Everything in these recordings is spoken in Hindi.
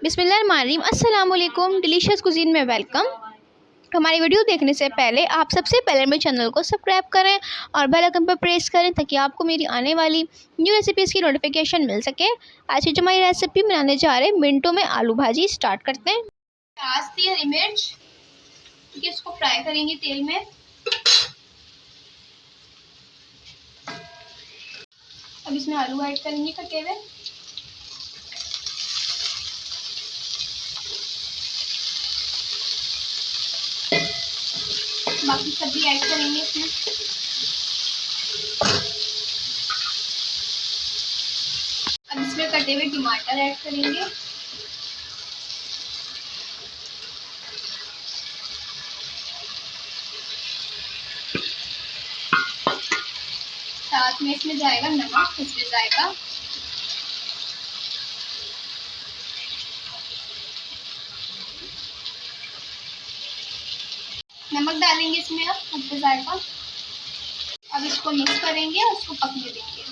बिस्मिल्लाहिर्रहमानिर्रहीम। अस्सलाम वालेकुम। डिलीशियस कुजीन में वेलकम। हमारी वीडियो देखने से पहले आप सबसे पहले मेरे चैनल को सब्सक्राइब करें और बेल आइकन पर प्रेस करें ताकि आपको मेरी आने वाली न्यू रेसिपीज़ की नोटिफिकेशन मिल सके। आज की जो हमारी रेसिपी बनाने जा रहे हैं मिनटों में आलू भाजी। स्टार्ट करते हैं। प्याज थी, हरी मिर्च, ठीक है, इसको फ्राई करेंगे तेल में। अब इसमें आलू ऐड करेंगे कटे हुए। बाकी सब्जी ऐड करेंगे इसमें। अब इसमें कटे हुए टमाटर ऐड करेंगे। साथ में इसमें जाएगा नमक, इसमें जाएगा नमक डालेंगे इसमें। अब ऊपर जाएगा। अब इसको मिक्स करेंगे और इसको पकने देंगे।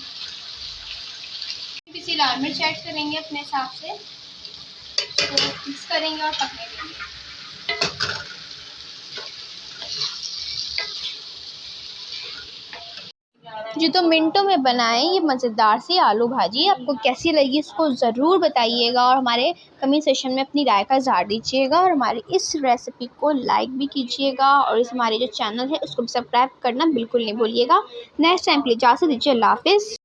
किसी लाल मिर्च ऐड करेंगे अपने हिसाब से, इसको मिक्स करेंगे और पकने देंगे। जी तो मिनटों में बनाएं ये मज़ेदार सी आलू भाजी। आपको कैसी लगी इसको ज़रूर बताइएगा और हमारे कमेंट सेशन में अपनी राय का इज़हार दीजिएगा और हमारी इस रेसिपी को लाइक भी कीजिएगा और इस हमारे जो चैनल है उसको सब्सक्राइब करना बिल्कुल नहीं भूलिएगा। नेक्स्ट टाइम के लिए इजाज़त दीजिए। अल्लाह हाफ़िज़।